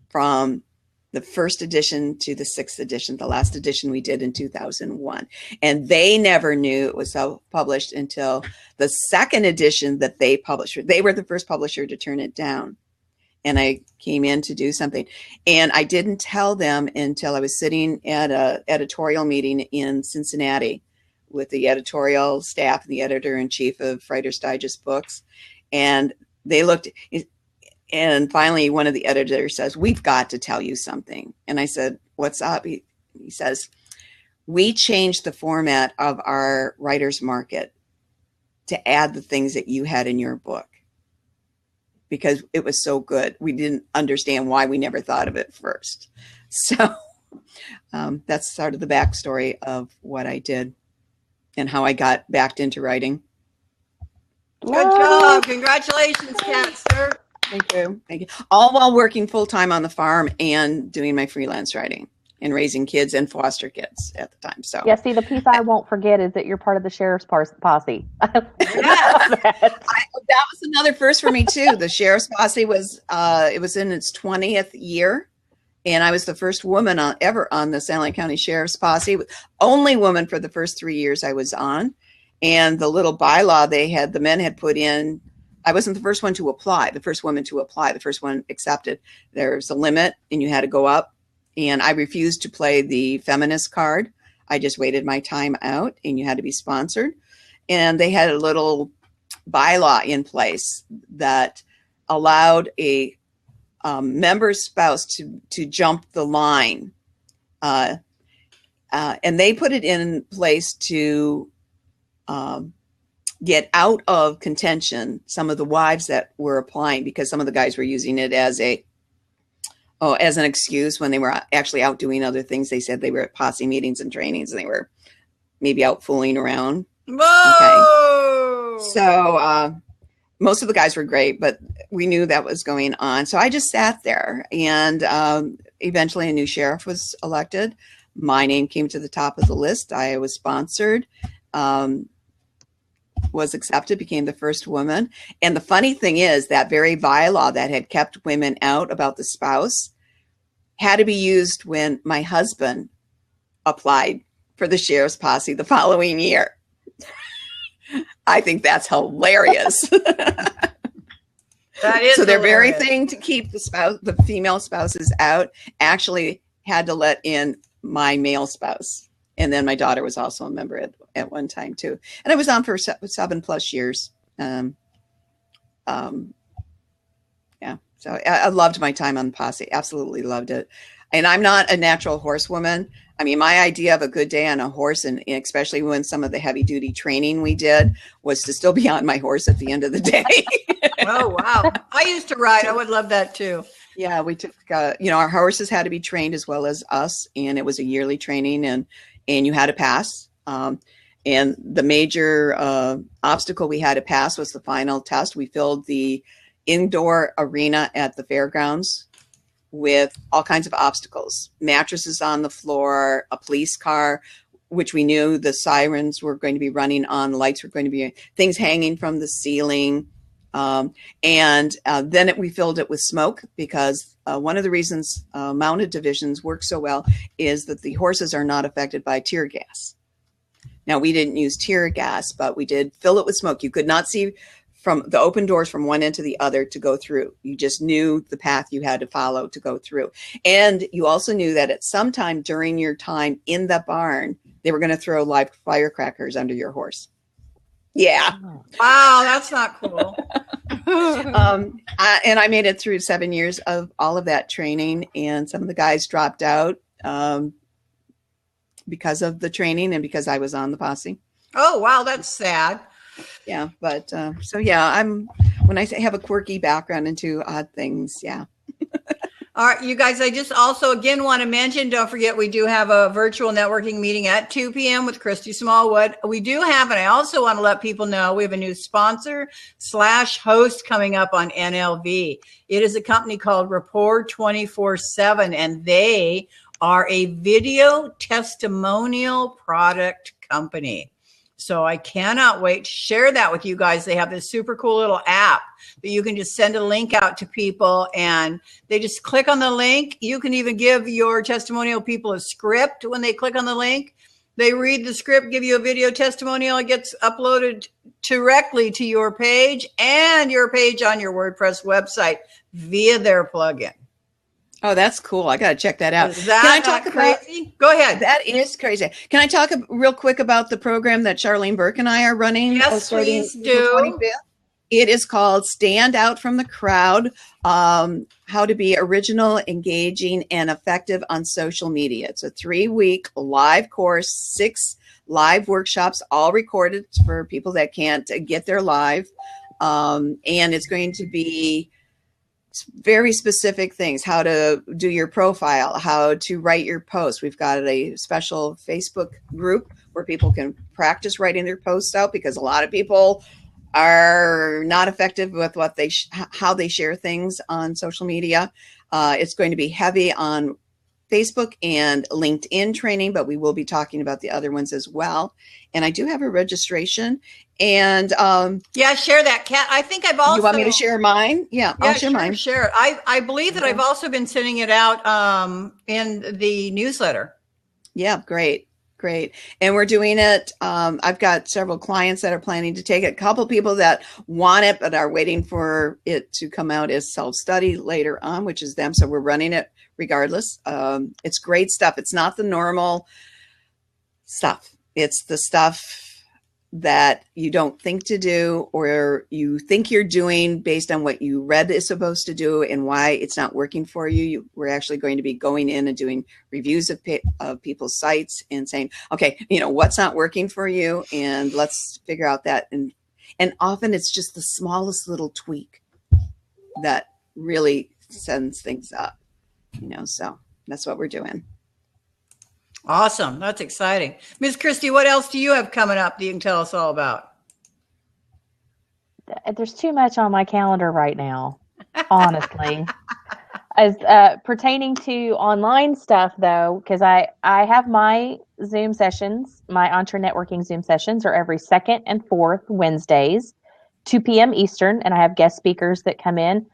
from the first edition to the sixth edition, the last edition we did in 2001. And they never knew it was self-published until the second edition that they published. They were the first publisher to turn it down. And I came in to do something. And I didn't tell them until I was sitting at an editorial meeting in Cincinnati with the editorial staff and the editor-in-chief of Writer's Digest Books. And they looked, and finally one of the editors says, we've got to tell you something. And I said, what's up? He says, we changed the format of our writer's market to add the things that you had in your book, because it was so good. We didn't understand why we never thought of it first. So that's sort of the backstory of what I did and how I got backed into writing. Good job. Congratulations, Catster. Thank you. Thank you. All while working full time on the farm and doing my freelance writing and raising kids and foster kids at the time. So Yeah, see, the piece I won't forget is that you're part of the sheriff's posse. Yes. that was another first for me too. The sheriff's posse was it was in its 20th year, and I was the first woman ever on the San Luis County Sheriff's Posse. Only woman for the first 3 years I was on, and the little bylaw the men had put in. I wasn't the first one to apply. The first woman to apply. The first one accepted. There's a limit, and you had to go up. And I refused to play the feminist card. I just waited my time out, and you had to be sponsored. And they had a little bylaw in place that allowed a member's spouse to jump the line. And they put it in place to get out of contention some of the wives that were applying, because some of the guys were using it as an excuse when they were actually out doing other things. They said they were at posse meetings and trainings, and they were maybe out fooling around. Whoa! Okay. So most of the guys were great, but we knew that was going on. So I just sat there, and eventually a new sheriff was elected. My name came to the top of the list. I was sponsored, was accepted, became the first woman. And the funny thing is that very bylaw that had kept women out about the spouse had to be used when my husband applied for the sheriff's posse the following year. I think that's hilarious. That is so their very hilarious. thing to keep the female spouses out actually had to let in my male spouse. And then my daughter was also a member at one time too. And I was on for 7+ years. Yeah. So I loved my time on the posse. Absolutely loved it. And I'm not a natural horsewoman. I mean, my idea of a good day on a horse, and especially when some of the heavy duty training we did, was to still be on my horse at the end of the day. Oh, wow. I used to ride. I would love that too. Yeah, we took, our horses had to be trained as well as us. And it was a yearly training, and you had to pass. And the major obstacle we had to pass was the final test. We filled the indoor arena at the fairgrounds with all kinds of obstacles, mattresses on the floor, a police car, which we knew the sirens were going to be running on, lights were going to be, things hanging from the ceiling. And then we filled it with smoke, because one of the reasons mounted divisions work so well is that the horses are not affected by tear gas. Now, we didn't use tear gas, but we did fill it with smoke. You could not see from the open doors from one end to the other to go through. You just knew the path you had to follow to go through. And you also knew that at some time during your time in the barn, they were going to throw live firecrackers under your horse. Yeah. Wow, that's not cool. And I made it through 7 years of all of that training, and some of the guys dropped out because of the training and because I was on the posse. Oh, wow, that's sad. Yeah, but so yeah, when I have a quirky background into odd things, yeah. All right, you guys, I just also again want to mention, don't forget, we do have a virtual networking meeting at 2 p.m. with Christy Smallwood. We do have, and I also want to let people know, we have a new sponsor/host coming up on NLV. It is a company called Rapport 24/7, and they are a video testimonial product company. So I cannot wait to share that with you guys. They have this super cool little app that you can just send a link out to people, and they just click on the link. You can even give your testimonial people a script when they click on the link. They read the script, give you a video testimonial. It gets uploaded directly to your page and your page on your WordPress website via their plugin. Oh, that's cool. I got to check that out. Is that Can I not talk crazy? about Go ahead. that? Is crazy. Can I talk real quick about the program that Charlene Burke and I are running? Yes, starting please April do. 25th? It is called Stand Out from the Crowd, How to Be Original, Engaging, and Effective on Social Media. It's a 3-week live course, 6 live workshops, all recorded for people that can't get there live. And it's going to be very specific things: how to do your profile, how to write your post. We've got a special Facebook group where people can practice writing their posts out, because a lot of people are not effective with what they how they share things on social media. It's going to be heavy on Facebook and LinkedIn training, but we will be talking about the other ones as well. And I do have a registration. And yeah, share that, Kat. I think I've also. You want me to share mine? Yeah, I'll share mine. Share it. I believe that I've also been sending it out in the newsletter. Yeah, great. And we're doing it. I've got several clients that are planning to take it. A couple people that want it, but are waiting for it to come out as self-study later on, which is them. So we're running it regardless. It's great stuff. It's not the normal stuff. It's the stuff that you don't think to do, or you think you're doing based on what you read is supposed to do and why it's not working for you. We're actually going to be going in and doing reviews of people's sites and saying, okay, what's not working for you, and let's figure out that. And often it's just the smallest little tweak that really sends things up, so that's what we're doing. Awesome. That's exciting. Ms. Christie, what else do you have coming up that you can tell us all about? There's too much on my calendar right now, honestly. As pertaining to online stuff, though, because I have my Zoom sessions, my Entre Networking Zoom sessions are every second and fourth Wednesdays, 2 p.m. Eastern, and I have guest speakers that come in.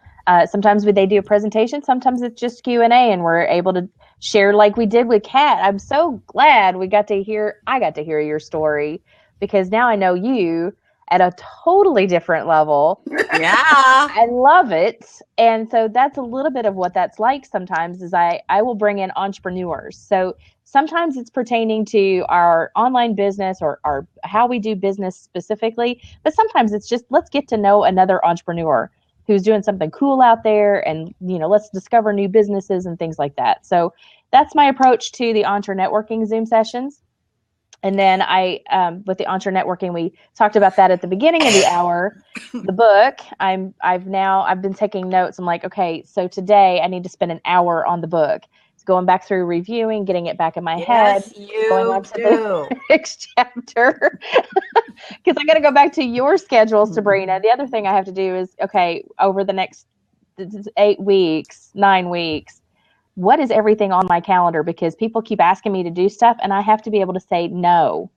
Sometimes they do a presentation, sometimes it's just Q&A, and we're able to share like we did with Kat. I'm so glad I got to hear your story, because now I know you at a totally different level. Yeah. I love it. And so that's a little bit of what that's like sometimes is I will bring in entrepreneurs. So sometimes it's pertaining to our online business or how we do business specifically, but sometimes it's just let's get to know another entrepreneur who's doing something cool out there, and let's discover new businesses and things like that. So that's my approach to the Entre Networking Zoom sessions. And then with the Entre Networking, we talked about that at the beginning of the hour. The book, I've been taking notes. I'm like, okay, so today I need to spend an hour on the book. It's going back through reviewing, getting it back in my head, going on to the next chapter. Because I got to go back to your schedule, Sabrina. The other thing I have to do is, okay, over the next 9 weeks, what is everything on my calendar? Because people keep asking me to do stuff and I have to be able to say no.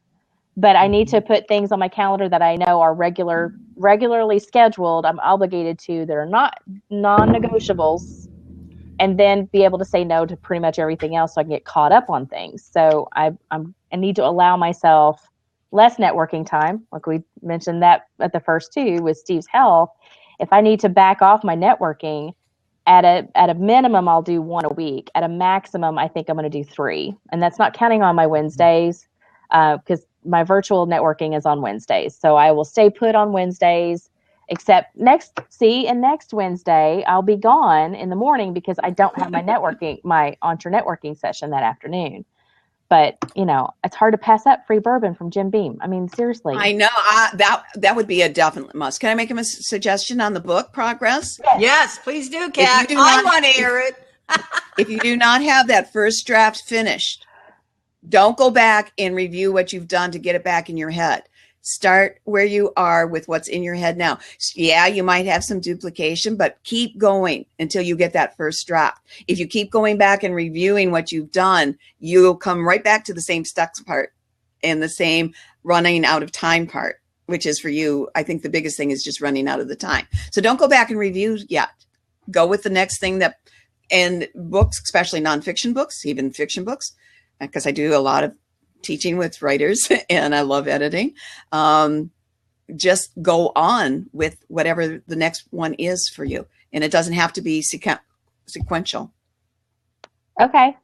But I need to put things on my calendar that I know are regularly scheduled, I'm obligated to, that are not non-negotiables, and then be able to say no to pretty much everything else so I can get caught up on things. So I need to allow myself less networking time. Like we mentioned that at the first two with Steve's health. If I need to back off my networking, at a minimum, I'll do 1 a week. At a maximum, I think I'm going to do 3. And that's not counting on my Wednesdays, because my virtual networking is on Wednesdays. So I will stay put on Wednesdays, except next Wednesday, I'll be gone in the morning because I don't have my Entre Networking session that afternoon. But, it's hard to pass up free bourbon from Jim Beam. I mean, seriously. I know. That would be a definite must. Can I make a suggestion on the book progress? Yes, please do, Kat. I want to hear it. If you do not have that first draft finished, don't go back and review what you've done to get it back in your head. Start where you are with what's in your head now. Yeah, you might have some duplication, but keep going until you get that first draft. If you keep going back and reviewing what you've done, you'll come right back to the same stuck part and the same running out of time part, which is for you. I think the biggest thing is just running out of the time. So don't go back and review yet. Go with the next thing and books, especially nonfiction books, even fiction books, because I do a lot of teaching with writers and I love editing. Just go on with whatever the next one is for you. And it doesn't have to be sequential. Okay.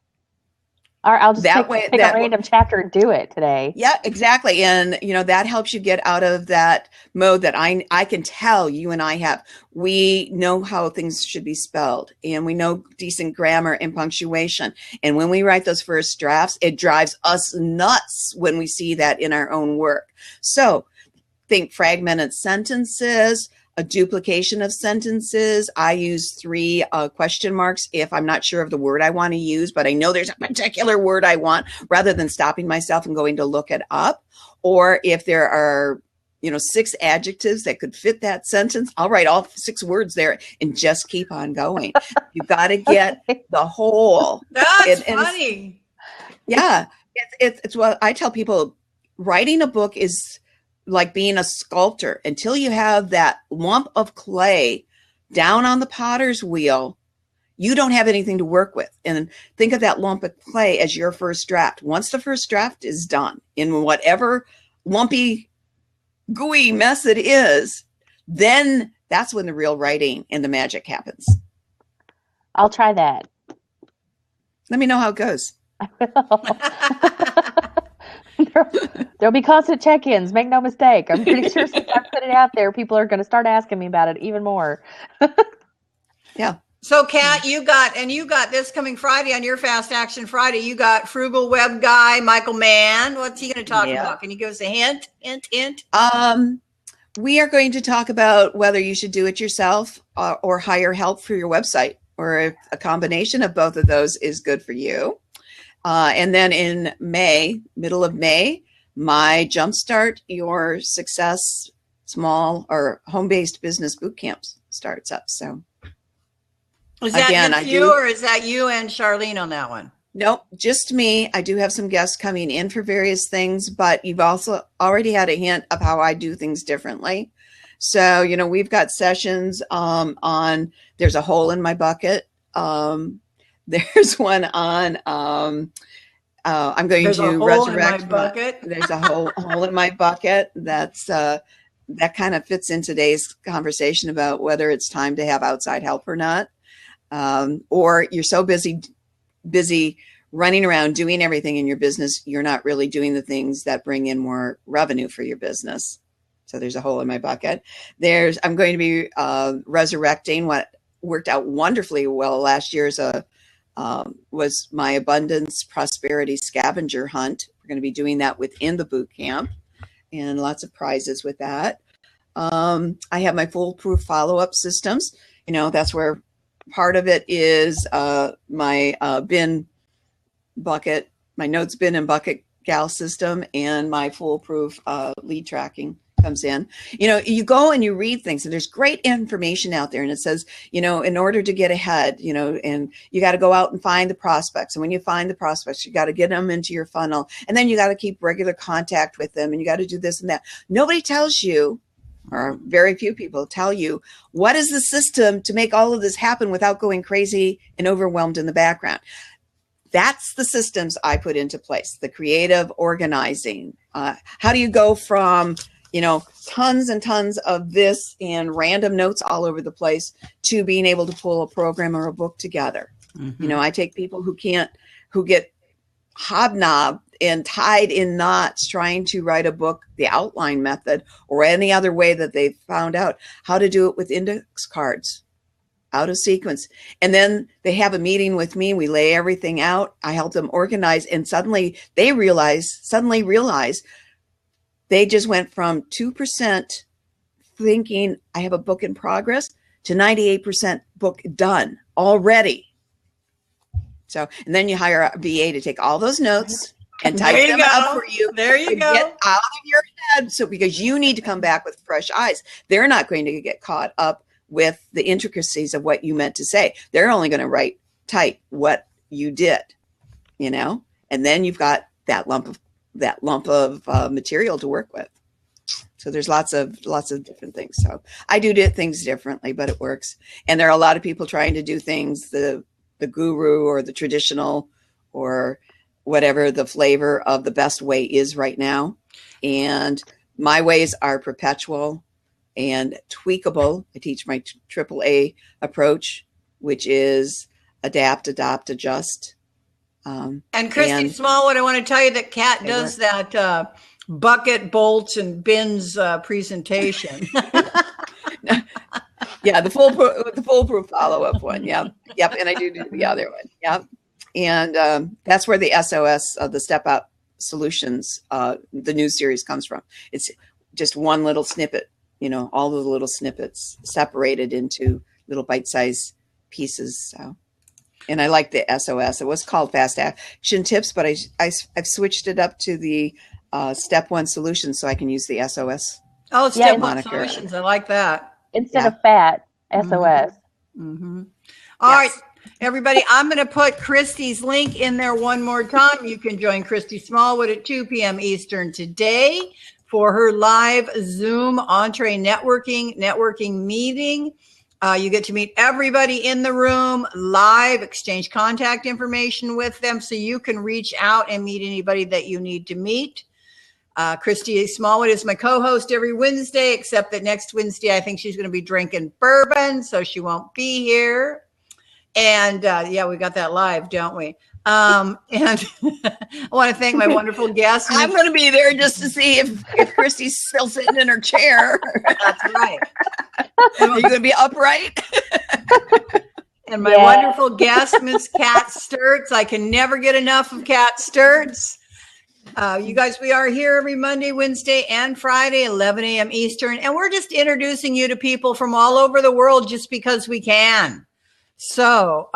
Or I'll just pick a random chapter and do it today. Yeah, exactly. And, that helps you get out of that mode that I can tell you and I have. We know how things should be spelled, and we know decent grammar and punctuation. And when we write those first drafts, it drives us nuts when we see that in our own work. So think fragmented sentences, a duplication of sentences. I use 3 question marks if I'm not sure of the word I want to use, but I know there's a particular word I want, rather than stopping myself and going to look it up. Or if there are, 6 adjectives that could fit that sentence, I'll write all 6 words there and just keep on going. You got to get the whole. That's funny. Yeah. It's what I tell people. Writing a book is like being a sculptor. Until you have that lump of clay down on the potter's wheel, you don't have anything to work with. And think of that lump of clay as your first draft. Once the first draft is done in whatever lumpy, gooey mess it is, then that's when the real writing and the magic happens. I'll try that. Let me know how it goes. There'll be constant check-ins. Make no mistake. I'm pretty sure since I put it out there, people are going to start asking me about it even more. Yeah. So, Kat, you got this coming Friday on your Fast Action Friday. You got Frugal Web Guy Michael Mann. What's he going to talk about? Can you give us a hint? We are going to talk about whether you should do it yourself or hire help for your website, or if a combination of both of those is good for you. And then in May, middle of May, my Jumpstart Your Success small or home-based business boot camps starts up. So is that just you, or is that you and Charlene on that one? Nope, just me. I do have some guests coming in for various things, but you've also already had a hint of how I do things differently. So, we've got sessions on There's a Hole in My Bucket. There's one on I'm going to resurrect. There's a hole in my bucket. That's that kind of fits in today's conversation about whether it's time to have outside help or not, or you're so busy running around doing everything in your business, you're not really doing the things that bring in more revenue for your business. So there's a hole in my bucket. I'm going to be resurrecting what worked out wonderfully well last year's was my abundance prosperity scavenger hunt. We're going to be doing that within the boot camp, and lots of prizes with that. I have my foolproof follow-up systems. That's where part of it is my bin bucket, my notes bin and bucket gal system, and my foolproof lead tracking comes in. You go and you read things, and there's great information out there, and it says, in order to get ahead, and you got to go out and find the prospects. And when you find the prospects, you got to get them into your funnel, and then you got to keep regular contact with them, and you got to do this and that. Nobody tells you, or very few people tell you, what is the system to make all of this happen without going crazy and overwhelmed in the background. That's the systems I put into place, the creative organizing. How do you go from tons and tons of this and random notes all over the place to being able to pull a program or a book together? Mm-hmm. I take people who get hobnobbed and tied in knots trying to write a book, the outline method, or any other way that they found out how to do it with index cards, out of sequence. And then they have a meeting with me. We lay everything out. I help them organize. And suddenly realize they just went from 2% thinking I have a book in progress to 98% book done already. So, and then you hire a VA to take all those notes and type them out for you. There you go. Get out of your head. So, because you need to come back with fresh eyes. They're not going to get caught up with the intricacies of what you meant to say. They're only going to type what you did, and then you've got that lump of material to work with. So there's lots of different things. So I do things differently, but it works. And there are a lot of people trying to do things the guru or the traditional or whatever the flavor of the best way is right now. And my ways are perpetual and tweakable. I teach my AAA approach, which is adapt, adopt, adjust. And Christy Smallwood, I want to tell you that Kat does that bucket, bolts, and bins presentation. Yeah, the foolproof follow-up one. Yeah, yep. And I do the other one. Yeah, and that's where the SOS of the Step Up Solutions, the new series comes from. It's just one little snippet. All the little snippets separated into little bite-sized pieces. So. And I like the SOS. It was called Fast Action Tips, but I've switched it up to the Step 1 Solution so I can use the SOS Oh, Yeah, Step Up moniker. Solutions. I like that. Instead Yeah. of FAT, Mhm. SOS. Mm-hmm. All right, Yes. everybody, I'm going to put Christy's link in there one more time. You can join Christy Smallwood at 2 p.m. Eastern today for her live Zoom Entree networking meeting. You get to meet everybody in the room live, exchange contact information with them so you can reach out and meet anybody that you need to meet. Christy Smallwood is my co-host every Wednesday, except that next Wednesday, I think she's going to be drinking bourbon, so she won't be here. And yeah, we got that live, don't we? And I want to thank my wonderful guests. I'm going to be there just to see if Christy's still sitting in her chair. That's right. Are you going to be upright? And my wonderful guest, Miss Kat Sturts. I can never get enough of Kat Sturts. You guys, we are here every Monday, Wednesday, and Friday, 11 a.m. Eastern. And we're just introducing you to people from all over the world just because we can. So,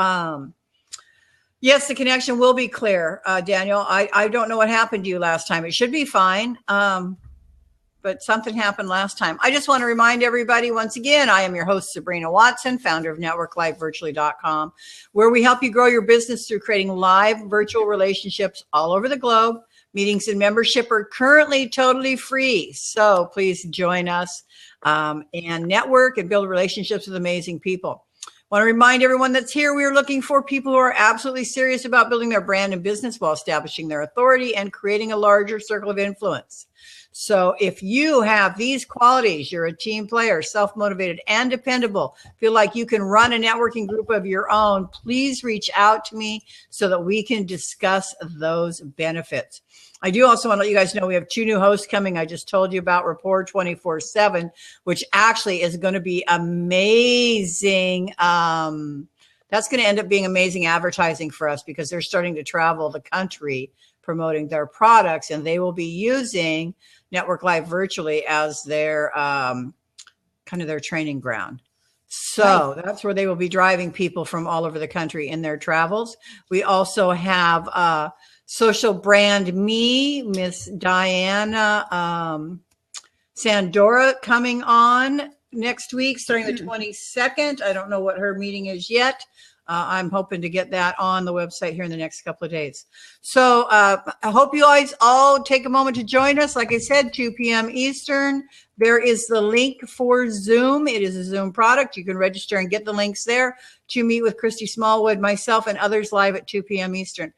yes, the connection will be clear, Daniel. I don't know what happened to you last time. It should be fine. But something happened last time. I just want to remind everybody once again, I am your host, Sabrina Watson, founder of NetworkLiveVirtually.com, where we help you grow your business through creating live virtual relationships all over the globe. Meetings and membership are currently totally free. So please join us and network and build relationships with amazing people. I want to remind everyone that's here, we are looking for people who are absolutely serious about building their brand and business while establishing their authority and creating a larger circle of influence. So if you have these qualities, you're a team player, self-motivated and dependable, feel like you can run a networking group of your own, please reach out to me so that we can discuss those benefits. I do also want to let you guys know we have 2 new hosts coming. I just told you about Rapport 24/7, which actually is going to be amazing. That's going to end up being amazing advertising for us because they're starting to travel the country promoting their products, and they will be using Network Live Virtually as their kind of their training ground. So that's where they will be driving people from all over the country in their travels. We also have Social Brand Me, Miss Diana Sandora coming on next week, starting the 22nd. I don't know what her meeting is yet. I'm hoping to get that on the website here in the next couple of days. So I hope you guys all take a moment to join us. Like I said, 2 p.m. Eastern. There is the link for Zoom. It is a Zoom product. You can register and get the links there to meet with Christy Smallwood, myself, and others live at 2 p.m. Eastern.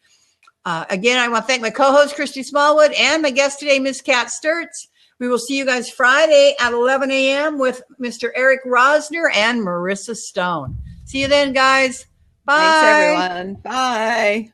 Again, I want to thank my co-host, Christy Smallwood, and my guest today, Miss Kat Sturts. We will see you guys Friday at 11 a.m. with Mr. Eric Rosner and Marissa Stone. See you then, guys. Bye. Thanks, everyone. Bye.